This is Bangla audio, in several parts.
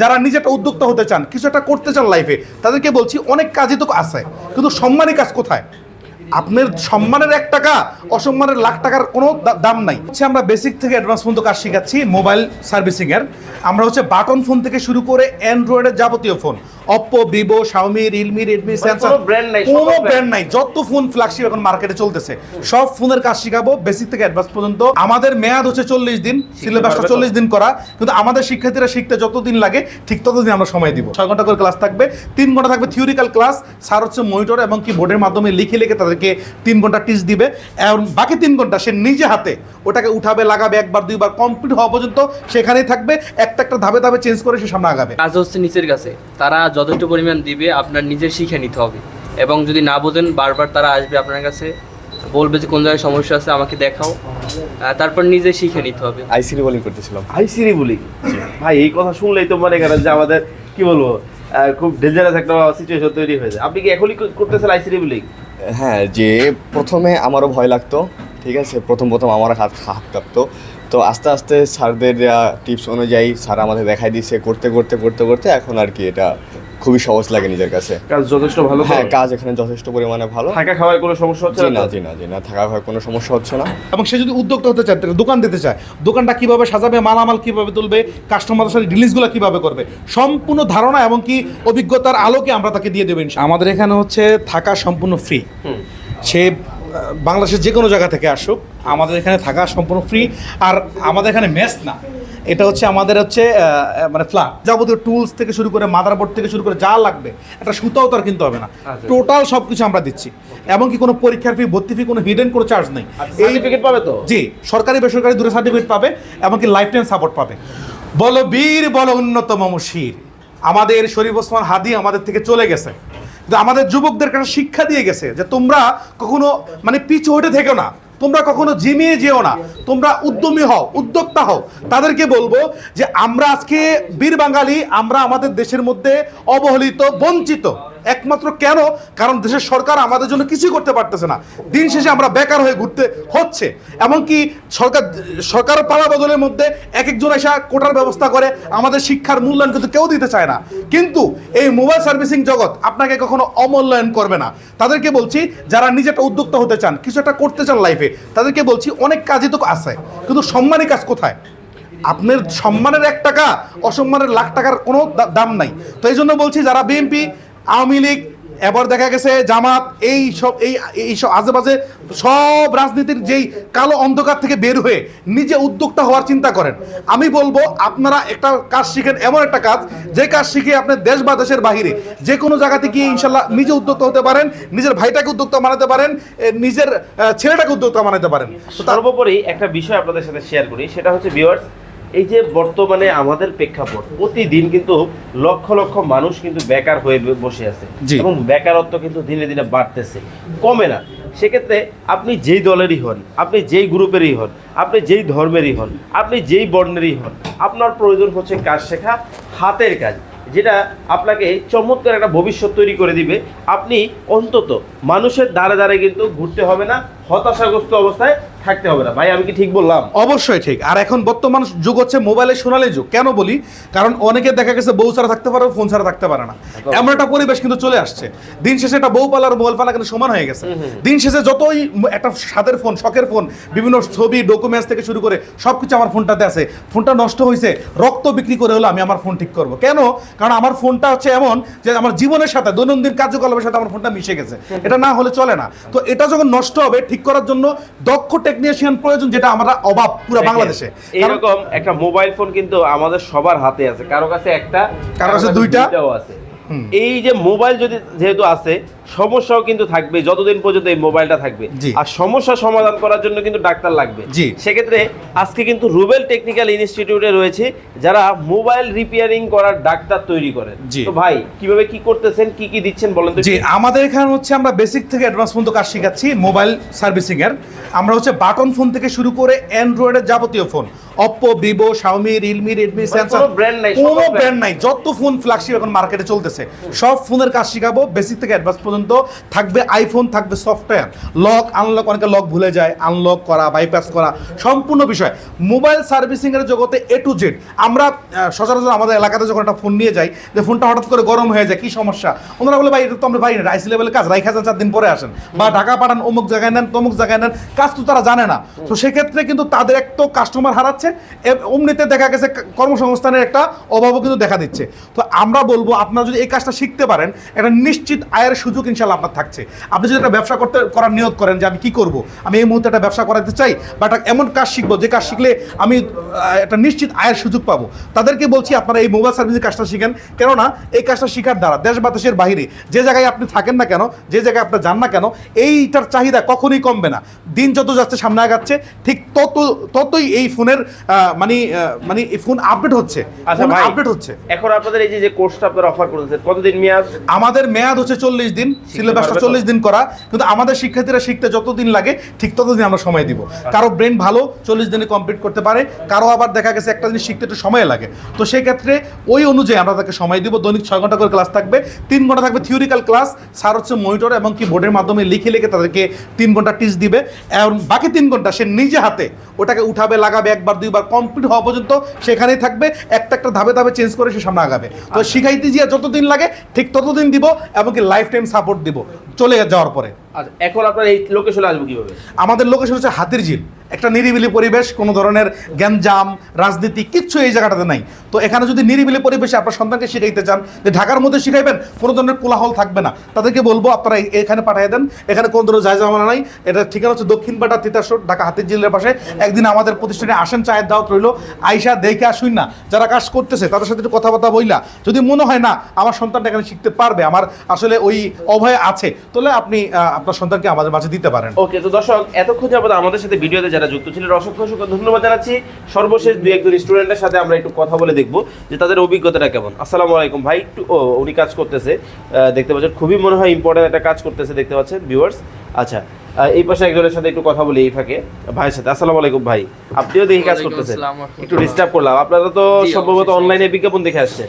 যারা নিজে একটা উদ্যোক্তা হতে চান, কিছু একটা করতে চান লাইফে, তাদেরকে বলছি অনেক কাজই তো আছে, কিন্তু সম্মানী কাজ কোথায়? আপনার সম্মানের 1 টাকা, অসম্মানের লাখ টাকার কোনো দাম নাই। হচ্ছে আমরা বেসিক থেকে অ্যাডভান্স পর্যন্ত কাজ শেখাচ্ছি মোবাইল সার্ভিসিংয়ের। আমরা হচ্ছে বাটন ফোন থেকে শুরু করে অ্যান্ড্রয়েডের যাবতীয় phone, Oppo, Vivo, Xiaomi, Realme, Redmi, Samsung, কোনো ব্র্যান্ড নাই। যত ফোন ফ্ল্যাগশিপ এখন মার্কেটে চলতেছে সব ফোনের কাজ শেখাবো বেসিক থেকে অ্যাডভান্স পর্যন্ত। আমাদের মেয়াদ হচ্ছে 40 দিন, সিলেবাসটা 40 দিন করা, কিন্তু আমাদের শিক্ষার্থীরা শিখতে যতদিন লাগে ঠিক ততদিন আমরা সময় দিব। 6 ঘন্টা করে ক্লাস থাকবে, 3 ঘন্টা থাকবে থিওরিক্যাল ক্লাস, স্যার হচ্ছে মনিটর এবং কি বোর্ডের মাধ্যমে লিখে লিখে তাদেরকে 3 ঘন্টা টিচ দিবে, এবং বাকি 3 ঘন্টা সে নিজে হাতে ওটাকে উঠাবে, লাগাবে, 1বার 2বার কমপ্লিট হওয়া পর্যন্ত সেখানেই থাকবে, একটা একটা ধাপে ধাপে চেঞ্জ করে সে সামনে আগাবে। কাজ হচ্ছে নিচের কাছে, তারা যথেষ্ট পরিমাণ দিবে, আপনার নিজের শিখে নিতে হবে। এবং যদি না বোঝেন বারবার তারা আসবে আপনার কাছে, বলবে যে কোন জায়গায় সমস্যা আছে আমাকে দেখাও, তারপর নিজে শিখে নিতে হবে। আইসিডি বোলিং করতেছিলাম। আইসিডি বোলিং, ভাই এই কথা শুনলেই তো মনে করেন যে আমাদের কি বলবো, খুব ডেঞ্জারাস একটা সিচুয়েশন তৈরি হয়ে যায়। আপনি কি এখনই করতেছেন আইসিডি বোলিং? হ্যাঁ, যে প্রথমে আমারও ভয় লাগতো, ঠিক আছে, প্রথম আমার হাত কাঁপতো, তো আস্তে আস্তে স্যারদের টিপস অনুযায়ী স্যার আমাদের দেখাই দিয়েছে, করতে করতে করতে করতে এখন আর কি এটা খুবই সহজ লাগে নিজের কাছে। কাজ যথেষ্ট ভালো? হ্যাঁ, কাজ এখানে যথেষ্ট পরিমাণে ভালো। থাকা খাওয়ার কোনো সমস্যা হচ্ছে না? জি না, থাকা খাওয়ার কোনো সমস্যা হচ্ছে না। এবং সে যদি উদ্যোক্তা হতে চায়, দোকান দিতে চায়, দোকানটা কিভাবে সাজাবে, মালামাল কিভাবে তুলবে, কাস্টমারের সাথে ডিলিংসগুলো কিভাবে করবে, সম্পূর্ণ ধারণা এবং কি অভিজ্ঞতার আলোকে আমরা তাকে দিয়ে দেবেন। আমাদের এখানে হচ্ছে থাকা সম্পূর্ণ ফ্রি। সে বাংলাদেশের যে কোনো জায়গা থেকে আসুক, আমাদের এখানে থাকা সম্পূর্ণ ফ্রি। আর আমাদের এখানে মেস না, এটা হচ্ছে আমাদের হচ্ছে মানে ফ্ল্যাট। যাবতীয় টুলস থেকে শুরু করে মাদারবোর্ড থেকে শুরু করে যা লাগবে, একটা সুতাও তার কিনতে হবে না, টোটাল সব কিছু আমরা দিচ্ছি। এমনকি কোনো পরীক্ষার ফি, ভর্তি ফি, কোনো হিডেন কোনো চার্জ নেই। সার্টিফিকেট পাবে তো? জি, সরকারি বেসরকারি দূরে সার্টিফিকেট পাবে, এমনকি লাইফ টাইম সাপোর্ট পাবে। বলো বীর, বলো উন্নতম শির। আমাদের শরীফ ওসমান হাদি আমাদের থেকে চলে গেছে, কিন্তু আমাদের যুবকদের কাছে শিক্ষা দিয়ে গেছে যে তোমরা কখনো মানে পিছু হটে থেকো না, তোমরা কখনো জিমিয়ে যেও না, তোমরা উদ্যমী হও, উদ্যোক্তা হও। তাদেরকে বলবো যে আমরা আজকে বীর বাঙালি, আমরা আমাদের দেশের মধ্যে অবহেলিত, বঞ্চিত। একমাত্র কেন? কারণ দেশের সরকার আমাদের জন্য কিছুই করতে পারতেছে না। দিন শেষে আমরা বেকার হয়ে ঘুরতে হচ্ছে। এমনকি সরকার পালা বদলের মধ্যে এক একজন এসে কোটার ব্যবস্থা করে, আমাদের শিক্ষার মূল্যায়ন কিন্তু কেউ দিতে চায় না। কিন্তু এই মোবাইল সার্ভিসিং জগৎ আপনাকে কখনো অমূল্যায়ন করবে না। তাদেরকে বলছি যারা নিজে একটা উদ্যোক্তা হতে চান, কিছু একটা করতে চান লাইফে, তাদেরকে বলছি অনেক কাজই তো আছে, কিন্তু সম্মানী কাজ কোথায়? আপনার সম্মানের 1 টাকা, অসম্মানের লাখ টাকার কোনো দাম নাই। তো এই জন্য বলছি যারা বিএনপি, আওয়ামী লীগ, এবার দেখা গেছে জামাত, এই সব আজেবাজে সব রাজনীতির যেই কালো অন্ধকার থেকে বের হয়ে নিজে উদ্যোক্তা হওয়ার চিন্তা করেন, আমি বলবো আপনারা একটা কাজ শিখেন, এমন একটা কাজ যে কাজ শিখে আপনি দেশ বা দেশের বাহিরে যে কোনো জায়গাতে গিয়ে ইনশাল্লাহ নিজে উদ্যোক্তা হতে পারেন, নিজের ভাইটাকে উদ্যোক্তা বানাতে পারেন, নিজের ছেলেটাকে উদ্যোক্তা বানাতে পারেন। সর্বোপরি একটা বিষয় আপনাদের সাথে শেয়ার করি, সেটা হচ্ছে ভিউয়ার্স, এই যে বর্তমানে আমাদের প্রেক্ষাপট, প্রতিদিন কিন্তু লক্ষ লক্ষ মানুষ কিন্তু বেকার হয়ে বসে আছে, এবং বেকারত্ব কিন্তু দিনে দিনে বাড়তেছে, কমে না। সেক্ষেত্রে আপনি যেই দলেরই হন, আপনি যেই গ্রুপেরই হন, আপনি যেই ধর্মেরই হন, আপনি যেই বর্ণেরই হন, আপনার প্রয়োজন হচ্ছে কাজ শেখা, হাতের কাজ, যেটা আপনাকে চমৎকার একটা ভবিষ্যৎ তৈরি করে দিবে। আপনি অন্তত মানুষের দ্বারে দ্বারে কিন্তু ঘুরতে হবে না, হতাশাগ্রস্ত অবস্থায় থাকতে হবে না। ভাই আমি কি ঠিক বললাম? অবশ্যই ঠিক। আর এখন বর্তমান যুগ হচ্ছে মোবাইলের সোনালী যুগ। কেন বলি? কারণ অনেকে দেখা গেছে বউ ছাড়া থাকতে পারে, ফোন ছাড়া থাকতে পারে না, এমন একটা পরিবেশ কিন্তু চলে আসছে। দিন শেষে একটা বউ পালা আর মোবাইল পালা কিন্তু সমান হয়ে গেছে। দিন শেষে যতই একটা স্বাদের ফোন, শখের ফোন, বিভিন্ন ছবি, ডকুমেন্টস থেকে শুরু করে সবকিছু আমার ফোনটাতে আছে। ফোনটা নষ্ট হয়েছে, রক্ত বিক্রি করে হলো আমি আমার ফোন ঠিক করবো। কেন? কারণ আমার ফোনটা হচ্ছে এমন যে আমার জীবনের সাথে, দৈনন্দিন কার্যকলাপের সাথে আমার ফোনটা মিশে গেছে, এটা না হলে চলে না। তো এটা যখন নষ্ট হবে, ঠিক করার জন্য দক্ষ টেকনিশিয়ান প্রয়োজন, যেটা আমরা অভাব পুরো বাংলাদেশে। এরকম একটা মোবাইল ফোন কিন্তু আমাদের সবার হাতে আছে, কারো কাছে একটা, কারো কাছে দুইটাও আছে। এই যে মোবাইল যদি যেহেতু আছে, সমস্যাও কিন্তু থাকবে যতদিন পর্যন্ত এই মোবাইলটা থাকবে, আর সমস্যা সমাধান করার জন্য কিন্তু ডাক্তার লাগবে। সেক্ষেত্রে আজকে কিন্তু রুবেল টেকনিক্যাল ইনস্টিটিউটে রয়েছে যারা মোবাইল রিপেয়ারিং করার ডাক্তার তৈরি করেন। তো ভাই কিভাবে কি করতেছেন, কি কি দিচ্ছেন বলেন তো? জি, আমাদের এখানে হচ্ছে আমরা বেসিক থেকে অ্যাডভান্স পর্যন্ত কাজ শেখাচ্ছি মোবাইল সার্ভিসিং এর। আমরা হচ্ছে বাটন ফোন থেকে শুরু করে অ্যান্ড্রয়েডের যাবতীয় phone, Oppo, Vivo, Xiaomi, Realme, Redmi, Samsung, কোনো ব্র্যান্ড নাই। যত ফোন ফ্ল্যাগশিপ এখন মার্কেটে চলতেছে সব ফোনের কাজ শেখাবো বেসিক থেকে অ্যাডভান্স পর্যন্ত। পর্যন্ত থাকবে আইফোন, থাকবে সফটওয়্যার, লক আনলক, অনেকে লক ভুলে যায়, আনলক করা, বাইপাস করা, সম্পূর্ণ বিষয় মোবাইল সার্ভিসিংয়ের জগতে A to Z। আমরা সচরাচর আমাদের এলাকাতে যখন একটা ফোন নিয়ে যাই, যে ফোনটা হঠাৎ করে গরম হয়ে যায়, কি সমস্যা, ওনারা বলে ভাই এটা তো আমরা পাই না, রাইস লেভেলের কাজ, রাইখা যান 4 দিন পরে আসেন, বা ঢাকা পাঠান, অমুক জায়গায় নেন, তমুক জায়গায় নেন, কাজ তো তারা জানে না। তো সেক্ষেত্রে কিন্তু তাদের এক তো কাস্টমার হারাচ্ছে, অমনিতে দেখা গেছে কর্মসংস্থানের একটা অভাবও কিন্তু দেখা দিচ্ছে। তো আমরা বলবো আপনারা যদি এই কাজটা শিখতে পারেন, একটা নিশ্চিত আয়ের সুযোগ ইনশাল্লাহ আপনার থাকছে। আপনি যদি একটা ব্যবসা করার নিয়ত করেন যে আমি কি করব, আমি এই মুহূর্তে একটা ব্যবসা করাতে চাই, বা একটা এমন কাজ শিখবো যে কাজ শিখলে আমি একটা নিশ্চিত আয়ের সুযোগ পাবো, তাদেরকে বলছি আপনারা এই মোবাইল সার্ভিসের কাজটা শিখেন। কেননা এই কাজটা শিখার দ্বারা দেশ বা দেশের বাইরে যে জায়গায় আপনি থাকেন না কেন, যে জায়গায় আপনি যান না কেন, এইটার চাহিদা কখনোই কমবে না। দিন যত যাচ্ছে, সামনে আগাচ্ছে, ঠিক ততই এই ফোনের মানে এই ফোন আপডেট হচ্ছে, আচ্ছা ভাই, আপডেট হচ্ছে। এখন আপনাদের এই যে কোর্সটা আপনারা অফার করতেছেন, কতদিন মেয়াদ? আমাদের মেয়াদ হচ্ছে 40 দিন, সিলেবাসটা 40 দিন করা, কিন্তু আমাদের শিক্ষার্থীরা শিখতে যতদিন লাগে ঠিক ততদিন আমরা সময় দিব। কারো ব্রেন ভালো 40 দিনে কমপ্লিট করতে পারে, কারো আবার দেখা গেছে একটা জিনিস শিখতে একটু সময় লাগে। তো সেই ক্ষেত্রে ওই অনুযায়ী আমরা তাকে সময় দিব। দৈনিক 6 ঘন্টা করে ক্লাস থাকবে, 3 ঘন্টা থাকবে থিওরিক্যাল ক্লাস, স্যার হচ্ছে মনিটর এবং কি বোর্ডের মাধ্যমে লিখে তাদেরকে 3 ঘন্টা টিচ দিবে, এবং বাকি 3 ঘন্টা সে নিজে হাতে ওটাকে উঠাবে, লাগাবে, একবার দুইবার কমপ্লিট হওয়া পর্যন্ত সেখানেই থাকবে, একটা ধাপে ধাপে চেঞ্জ করে সে সামনে আগাবে। তো শিখাইতে গিয়ে যতদিন লাগে ঠিক ততদিন দিব, এবং কি লাইফ টাইম সাপোর্ট দিব চলে যাওয়ার পরে। আচ্ছা, এখন আপনার এই লোকেশনে আসবো কিভাবে? আমাদের লোকেশন হচ্ছে হাতিরঝিল, একটা নিরিবিলি পরিবেশ, কোনো ধরনের গ্যাঞ্জাম রাজনীতি কিচ্ছু এই জায়গাটাতে নাই। তো এখানে যদি নিরিবিলি পরিবেশে আপনার সন্তানকে শিখাইতে চান, যে ঢাকার মধ্যে শিখাইবেন, কোনো ধরনের কোলাহল থাকবে না, তাদেরকে বলবো আপনারা এখানে পাঠিয়ে দেন। এখানে কোনো ধরনের জায়জামানা নাই। এটা ঠিকানা হচ্ছে দক্ষিণ পাটা তিতাসর, ঢাকা হাতিরঝিলের পাশে। একদিন আমাদের প্রতিষ্ঠানে আসেন, চায়ের দাওয়াত রইল, আইসা দেখে আসুন না, যারা কাজ করতেছে তাদের সাথে একটু কথাবার্তা বইলা, যদি মনে হয় না আমার সন্তানটা এখানে শিখতে পারবে, আমার আসলে ওই অভয় আছে, তাহলে আপনি আপনার সন্তানকে আমাদের মাঝে দিতে পারেন। ওকে, তো দর্শক এতক্ষণ যাবত আমাদের সাথে ভিডিওতে যারা যুক্ত ছিলেন অসংখ্য ধন্যবাদ জানাচ্ছি। সর্বশেষ 2-1 স্টুডেন্টের সাথে আমরা একটু কথা বলে দেখবো যে তাদের অভিজ্ঞতাটা কেমন। আসসালামু আলাইকুম ভাই, একটু উনি কাজ করতেছে, দেখতে পাচ্ছেন, খুবই মনে হয় ইম্পর্টেন্ট একটা কাজ করতেছে, দেখতে পাচ্ছেন ভিউয়ার্স। আচ্ছা, এই পাশে একজনের সাথে একটু কথা বলি, এই ফাঁকে ভাইয়ের সাথে। আসসালামু আলাইকুম ভাই, আপনিও দেখি কাজ করতেছেন, একটু ডিস্টার্ব করলাম। আপনারা তো সম্ভবত অনলাইনে বিজ্ঞাপন দেখে আসছেন?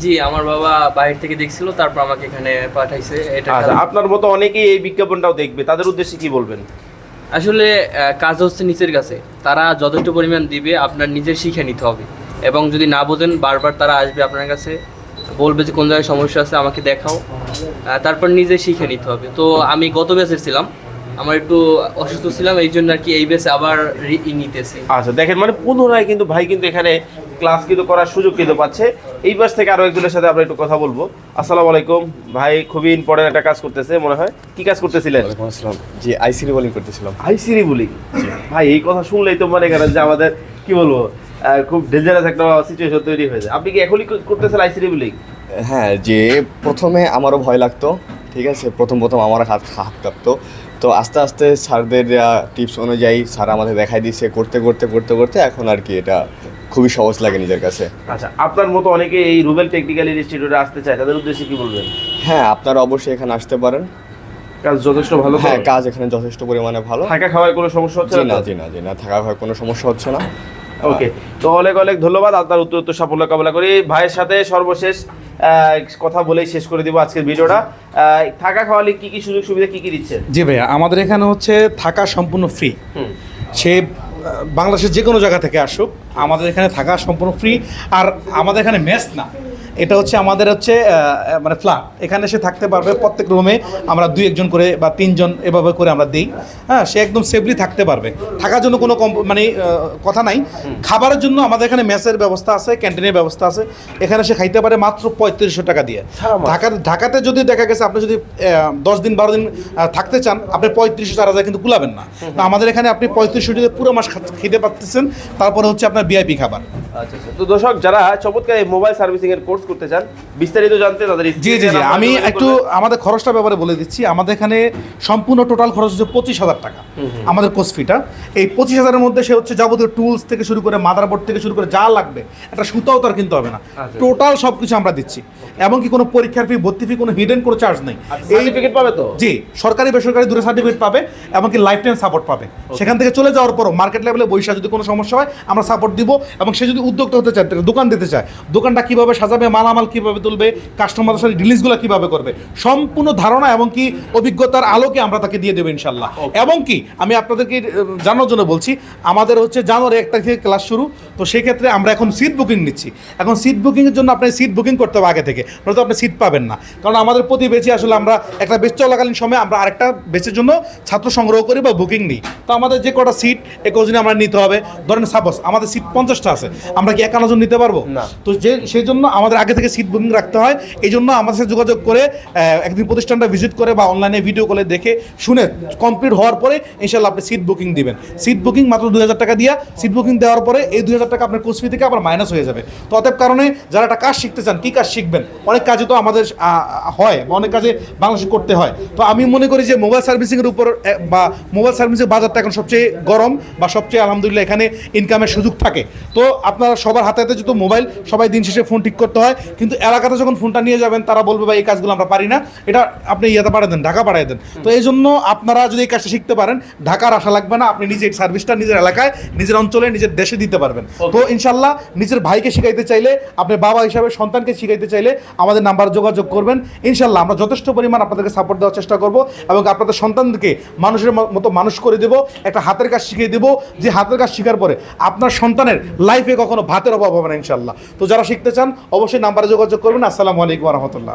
জি, আমার বাবা বাইরে থেকে দেখছিল, তারপর আমাকে এখানে পাঠাইছে। এটা আচ্ছা, আপনার মতো অনেকেই এই বিজ্ঞাপনটাও দেখবে, তাদের উদ্দেশ্যে কি বলবেন? আসলে কাজ হচ্ছে নিচের কাছে, তারা যথেষ্ট পরিমাণ দিবে, আপনার নিজের শিখে নিতে হবে। এবং যদি না বোঝেন, বারবার তারা আসবে আপনার কাছে, বলবে যে কোন জায়গায় সমস্যা আছে আমাকে দেখাও, তারপর নিজে শিখে নিতে হবে। তো আমি গত ব্যাচের ছিলাম, আমার একটু অসুস্থ ছিলাম, এই জন্য আর কি এই ব্যাচে আবার নিতেছি। আচ্ছা, দেখেন, মানে পুনরায় কিন্তু ভাই কিন্তু এখানে ক্লাস কিন্তু করার সুযোগ কিন্তু পাচ্ছে। এই ব্যাচ থেকে আরো একজনের সাথে আমরা একটু কথা বলবো। আসসালামু আলাইকুম ভাই, খুবই ইম্পর্টেন্ট একটা কাজ করতেছে মনে হয়, কি কাজ করতেছিলেন? আসসালাম জি, আইসি রিবোলিং করতেছিলাম। আইসিরি বলি ভাই, এই কথা শুনলেই তো মনে করেন যে আমাদের কি বলবো, খুব ডেঞ্জারাস একটা সিচুয়েশন তৈরি হয়ে যায়। আপনি কি এখনই করতেছেন আইসিরি বলি? হ্যাঁ, যে প্রথমে আমারও ভয় লাগতো, ঠিক আছে, প্রথম আমার হাত কাঁপতো। তো আস্তে আস্তে স্যারদের টিপস অনুযায়ী স্যার আমাদের দেখাই দিয়েছে, করতে করতে করতে করতে এখন আর কি এটা খুবই সহজ লাগে নিজের কাছে। আচ্ছা, আপনার মতো অনেকে এই রুবেল টেকনিক্যাল ইনস্টিটিউটে আসতে চায়, তাদের উদ্দেশ্যে কি বলবেন? হ্যাঁ, আপনারা অবশ্যই এখানে আসতে পারেন, কাজ যথেষ্ট ভালো। হ্যাঁ, কাজ এখানে যথেষ্ট পরিমাণে ভালো। থাকা খাওয়ার কোনো সমস্যা হচ্ছে জি না? না, জি না, থাকা খাওয়ার কোনো সমস্যা হচ্ছে না। ওকে, তো অনেক অনেক ধন্যবাদ, আপনার উত্তর সাফল্য কামনা করি। ভাইয়ের সাথে সর্বশেষ কথা বলেই শেষ করে দিব আজকের ভিডিওটা। থাকা খাওয়ালে কি কি সুযোগ সুবিধা কি কি দিচ্ছে? জি ভাইয়া, আমাদের এখানে হচ্ছে থাকা সম্পূর্ণ ফ্রি। সে বাংলাদেশের যে কোনো জায়গা থেকে আসুক, আমাদের এখানে থাকা সম্পূর্ণ ফ্রি। আর আমাদের এখানে মেস না, এটা হচ্ছে আমাদের হচ্ছে মানে ফ্ল্যাট, এখানে সে থাকতে পারবে। প্রত্যেক রুমে আমরা 2-1 জন করে বা 3 জন এভাবে করে আমরা দিই। হ্যাঁ, সে একদম সেফলি থাকতে পারবে, থাকার জন্য কোনো মানে কথা নাই। খাবারের জন্য আমাদের এখানে মেসের ব্যবস্থা আছে, ক্যান্টিনের ব্যবস্থা আছে, এখানে সে খাইতে পারে মাত্র 3500 টাকা দিয়ে। ঢাকাতে যদি দেখা গেছে আপনি যদি 10 দিন 12 দিন থাকতে চান, আপনি 3500-4000 কিন্তু কুলাবেন না। তো আমাদের এখানে আপনি 3500 দিয়ে পুরো মাস খেতে পারতেছেন, তারপরে হচ্ছে আপনার ভিআইপি খাবার। আচ্ছা, তো দর্শক যারা চমৎকার এই মোবাইল সার্ভিসিং এর কোর্স করতে চান, বিস্তারিত জানতে তাদের জি আমি একটু আমাদের খরচটা ব্যাপারে বলে দিচ্ছি। আমাদের এখানে সম্পূর্ণ টোটাল খরচ হচ্ছে 25,000 টাকা আমাদের কোর্স ফিটা। এই 25,000-এর মধ্যে সে হচ্ছে যাবতীয় টুলস থেকে শুরু করে মাদারবোর্ড থেকে শুরু করে যা লাগবে, একটা সুতাও তার কিনতে হবে না, টোটাল সব কিছু আমরা দিচ্ছি। এমনকি কোনো পরীক্ষার ফি, ভর্তি ফি, কোনো হিডেন কোনো চার্জ নেই। সার্টিফিকেট পাবে তো? জি, সরকারি বেসরকারি দূরে সার্টিফিকেট পাবে, এমনকি লাইফ টাইম সাপোর্ট পাবে। সেখান থেকে চলে যাওয়ার পরও মার্কেট লেভেলে বৈশা যদি কোনো সমস্যা হয় আমরা সাপোর্ট দিব, এবং সে যদি উদ্যোক্তা হতে চায়, দোকান দিতে চায়, দোকানটা কীভাবে সাজাবে, মালামাল কীভাবে তুলবে, কাস্টমারের সাথে ডিলিংসগুলো কীভাবে করবে, সম্পূর্ণ ধারণা এবং কি অভিজ্ঞতার আলোকে আমরা তাকে দিয়ে দেবো ইনশাল্লাহ। এবং কি আমি আপনাদেরকে জানার জন্য বলছি, আমাদের হচ্ছে জানুয়ারি 1 তারিখ থেকে ক্লাস শুরু, তো সেক্ষেত্রে আমরা এখন সিট বুকিং নিচ্ছি। এখন সিট বুকিংয়ের জন্য আপনি সিট বুকিং করতে হবে আগে থেকে, নয়তো আপনি সিট পাবেন না। কারণ আমাদের প্রতি বেচে আসলে আমরা একটা বেচ চলাকালীন সময় আমরা আরেকটা বেচের জন্য ছাত্র সংগ্রহ করি বা বুকিং নিই। তো আমাদের যে কটা সিট একজনে আমরা নিতে হবে, ধরেন সাপোজ আমাদের সিট 50টা আছে, আমরা কি 51 জন নিতে পারবো না। তো সেই জন্য আমাদের আগে থেকে সিট বুকিং রাখতে হয়। এই জন্য আমাদের সাথে যোগাযোগ করে একদিন প্রতিষ্ঠানটা ভিজিট করে বা অনলাইনে ভিডিও কলে দেখে শুনে কমপ্লিট হওয়ার পরে ইনশাল্লাহ আপনি সিট বুকিং দিবেন। সিট বুকিং মাত্র 2000 টাকা দিয়া সিট বুকিং দেওয়ার পরে এই 2000 টাকা আপনার কোর্স ফি থেকে আবার মাইনাস হয়ে যাবে। তো অতএব কারণে যারা একটা কাজ শিখতে চান, কী কাজ শিখবেন, অনেক কাজে তো আমাদের হয় বা অনেক কাজে বাংলাদেশে করতে হয়। তো আমি মনে করি যে মোবাইল সার্ভিসিংয়ের উপর বা মোবাইল সার্ভিসের বাজারটা এখন সবচেয়ে গরম বা সবচেয়ে আলহামদুলিল্লাহ এখানে ইনকামের সুযোগ থাকে। তো আপনারা সবার হাতে হাতে যেহেতু মোবাইল, সবাই দিন শেষে ফোন ঠিক করতে হয়, কিন্তু এলাকাতে যখন ফোনটা নিয়ে যাবেন তারা বলবে ভাই এই কাজগুলো আমরা পারি না, এটা আপনি ইয়েতে পাঠিয়ে দেন, ঢাকা পাঠিয়ে দেন। তো এই জন্য আপনারা যদি এই কাজটা শিখতে পারেন, ঢাকার আশা লাগবে না, আপনি নিজের সার্ভিসটা নিজের এলাকায়, নিজের অঞ্চলে, নিজের দেশে দিতে পারবেন। তো ইনশাল্লাহ নিজের ভাইকে শিখাইতে চাইলে, আপনি বাবা হিসাবে সন্তানকে শিখাইতে চাইলে আমাদের নাম্বার যোগাযোগ করবেন। ইনশাল্লাহ আমরা যথেষ্ট পরিমাণ আপনাদেরকে সাপোর্ট দেওয়ার চেষ্টা করব এবং আপনাদের সন্তানকে মানুষের মতো মানুষ করে দেব, একটা হাতের কাজ শিখিয়ে দেব, যে হাতের কাজ শেখার পরে আপনার সন্তানের লাইফে কখনো ভাতের অভাব হবে না ইনশাল্লাহ। তো যারা শিখতে চান অবশ্যই নাম্বারে যোগাযোগ করবেন। আসসালামু আলাইকুম ওয়া রাহমাতুল্লাহ।